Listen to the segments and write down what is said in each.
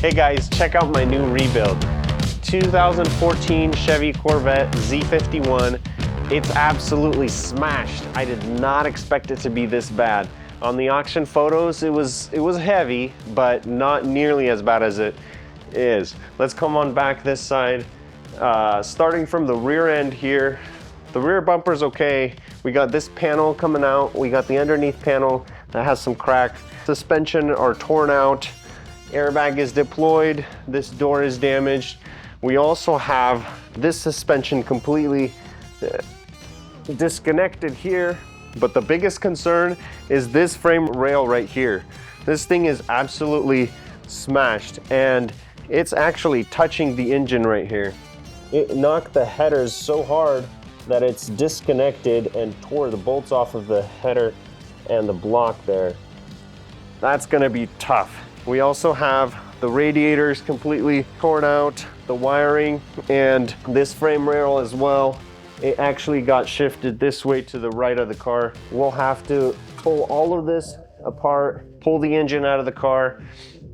Hey guys, check out my new rebuild. 2014 Chevy Corvette Z51. It's absolutely smashed. I did not expect it to be this bad. On the auction photos, it was heavy, but not nearly as bad as it is. Let's come on back this side. Starting from the rear end here, the rear bumper's okay. We got this panel coming out. We got the underneath panel that has some crack. Suspension are torn out. Airbag is deployed. This door is damaged. We also have this suspension completely disconnected here. But the biggest concern is this frame rail right here. This thing is absolutely smashed, and it's actually touching the engine right here. It knocked the headers so hard that it's disconnected and tore the bolts off of the header and the block there. That's gonna be tough. We also have the radiators completely torn out, the wiring, and this frame rail as well. It actually got shifted this way to the right of the car. We'll have to pull all of this apart, pull the engine out of the car,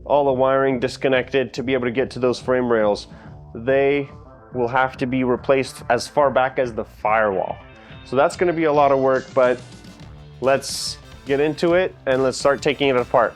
all the wiring disconnected to be able to get to those frame rails. They will have to be replaced as far back as the firewall. So that's gonna be a lot of work, but let's get into it and let's start taking it apart.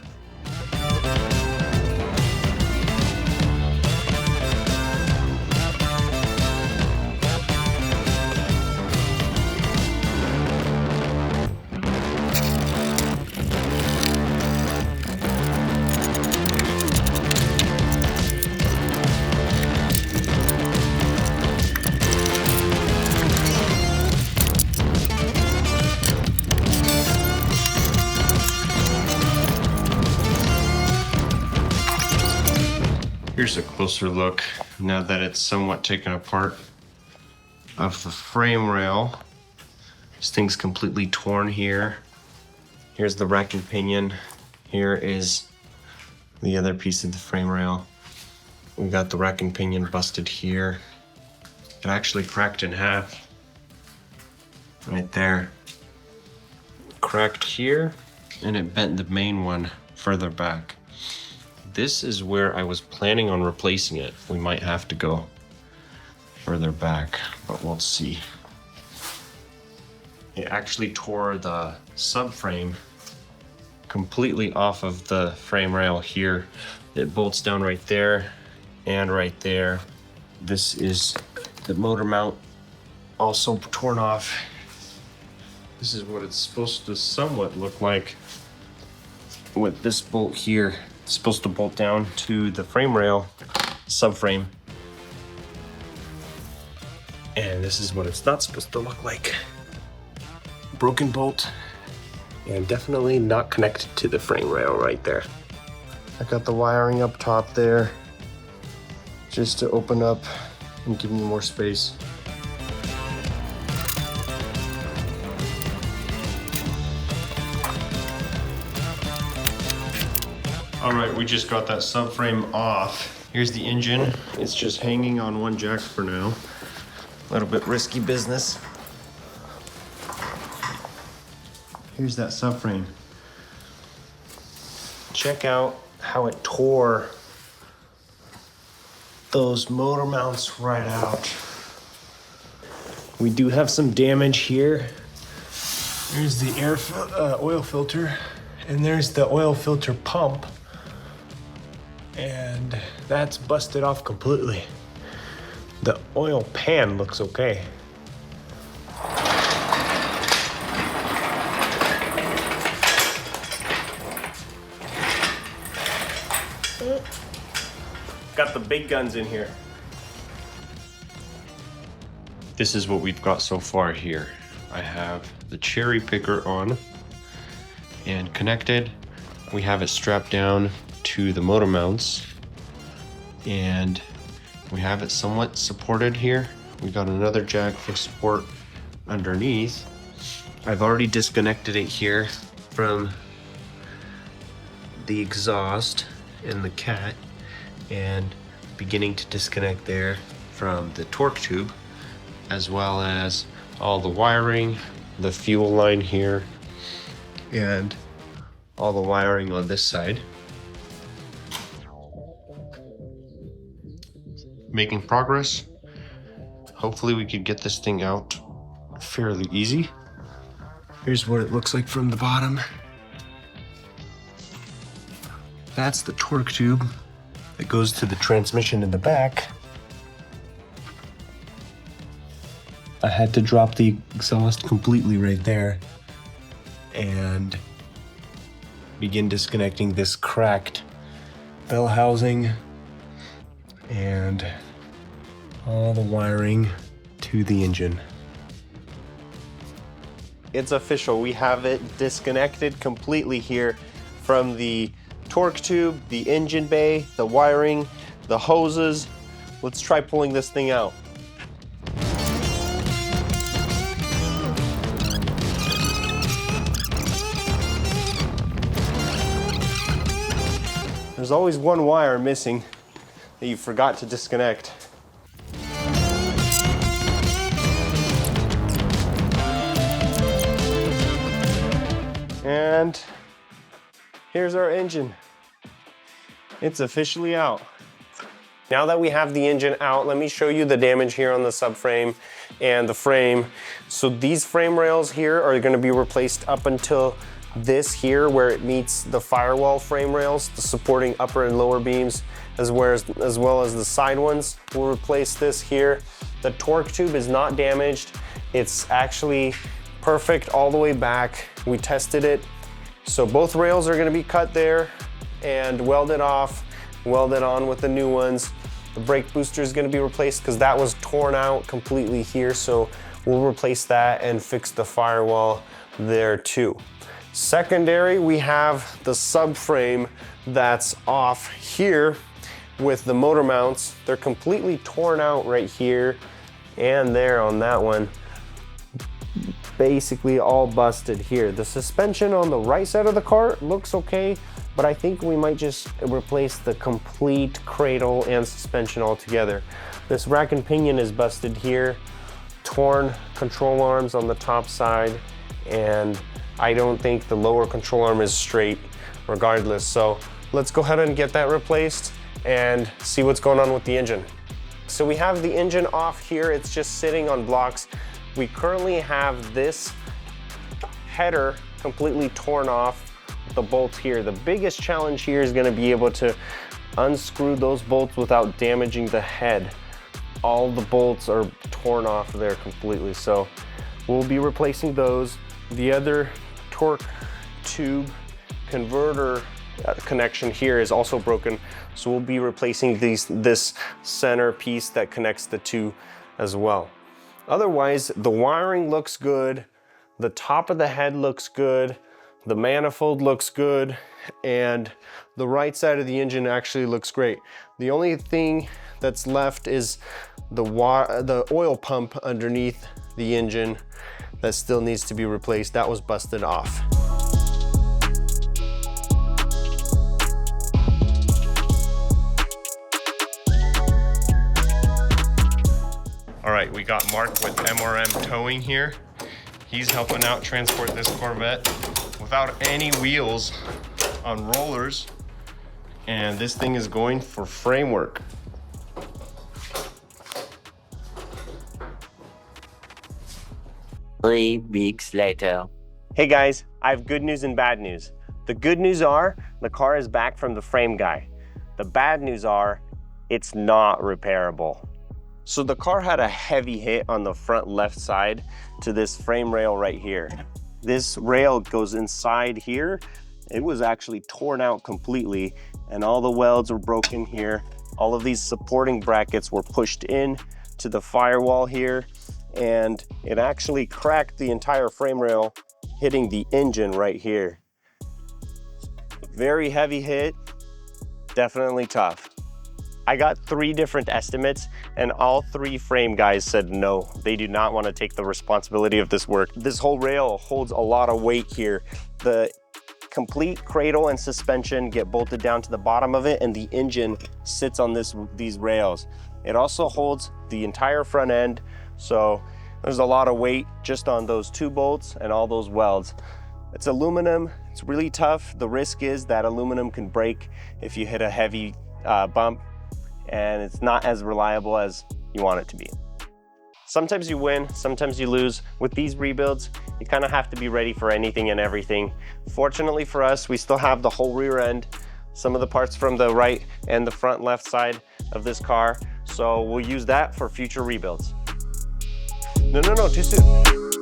Here's a closer look, now that it's somewhat taken apart, of the frame rail. This thing's completely torn here. Here's the rack and pinion. Here is the other piece of the frame rail. We got the rack and pinion busted here. It actually cracked in half. Right there. Cracked here, and it bent the main one further back. This is where I was planning on replacing it. We might have to go further back, but we'll see. It actually tore the subframe completely off of the frame rail here. It bolts down right there and right there. This is the motor mount, also torn off. This is what it's supposed to somewhat look like with this bolt here. It's supposed to bolt down to the frame rail, subframe. And this is what it's not supposed to look like. Broken bolt, and definitely not connected to the frame rail right there. I got the wiring up top there, just to open up and give me more space. All right, we just got that subframe off. Here's the engine. It's just hanging on one jack for now. A little bit risky business. Here's that subframe. Check out how it tore those motor mounts right out. We do have some damage here. There's the oil filter, and there's the oil filter pump. And that's busted off completely. The oil pan looks okay. Got the big guns in here. This is what we've got so far here. I have the cherry picker on and connected. We have it strapped down to the motor mounts, and we have it somewhat supported here. We got another jack for support underneath. I've already disconnected it here from the exhaust and the cat, and beginning to disconnect there from the torque tube, as well as all the wiring, the fuel line here, and all the wiring on this side. making progress. Hopefully we could get this thing out fairly easy. Here's what it looks like from the bottom. That's the torque tube that goes to the transmission in the back. I had to drop the exhaust completely right there and begin disconnecting this cracked bell housing and all the wiring to the engine. It's official, we have it disconnected completely here from the torque tube, the engine bay, the wiring, the hoses. Let's try pulling this thing out. There's always one wire missing that you forgot to disconnect. And here's our engine. It's officially out. Now that we have the engine out, let me show you the damage here on the subframe and the frame. So these frame rails here are going to be replaced up until this here where it meets the firewall frame rails, the supporting upper and lower beams, as well as the side ones. We'll replace this here. The torque tube is not damaged. It's actually perfect all the way back. We tested it. So both rails are going to be cut there and welded off, welded on with the new ones. The brake booster is going to be replaced because that was torn out completely here. So we'll replace that and fix the firewall there too. Secondary, we have the subframe that's off here with the motor mounts. They're completely torn out right here and there on that one. Basically all busted here. The suspension on the right side of the car looks okay, but I think we might just replace the complete cradle and suspension altogether. This rack and pinion is busted here, torn control arms on the top side, and I don't think the lower control arm is straight regardless. So let's go ahead and get that replaced and see what's going on with the engine. So we have the engine off here. It's just sitting on blocks. We currently have this header completely torn off, the bolts here. The biggest challenge here is going to be able to unscrew those bolts without damaging the head. All the bolts are torn off there completely. So we'll be replacing those. The other torque tube converter connection here is also broken, so we'll be replacing this center piece that connects the two as well. Otherwise, the wiring looks good, the top of the head looks good, the manifold looks good, and the right side of the engine actually looks great. The only thing that's left is the oil pump underneath the engine that still needs to be replaced. That was busted off. All right, we got Mark with MRM Towing here. He's helping out transport this Corvette without any wheels on rollers. And this thing is going for framework. 3 weeks later. Hey guys, I have good news and bad news. The good news are the car is back from the frame guy. The bad news are it's not repairable. So the car had a heavy hit on the front left side to this frame rail right here. This rail goes inside here. It was actually torn out completely and all the welds were broken here. All of these supporting brackets were pushed in to the firewall here, and it actually cracked the entire frame rail, hitting the engine right here. Very heavy hit, definitely tough. I got 3 different estimates and all 3 frame guys said no, they do not want to take the responsibility of this work. This whole rail holds a lot of weight here. The complete cradle and suspension get bolted down to the bottom of it and the engine sits on these rails. It also holds the entire front end, so there's a lot of weight just on those 2 bolts and all those welds. It's aluminum, it's really tough. The risk is that aluminum can break if you hit a heavy bump. and it's not as reliable as you want it to be. Sometimes you win, sometimes you lose. With these rebuilds, you kind of have to be ready for anything and everything. Fortunately for us, we still have the whole rear end, some of the parts from the right and the front left side of this car. So we'll use that for future rebuilds. No, too soon.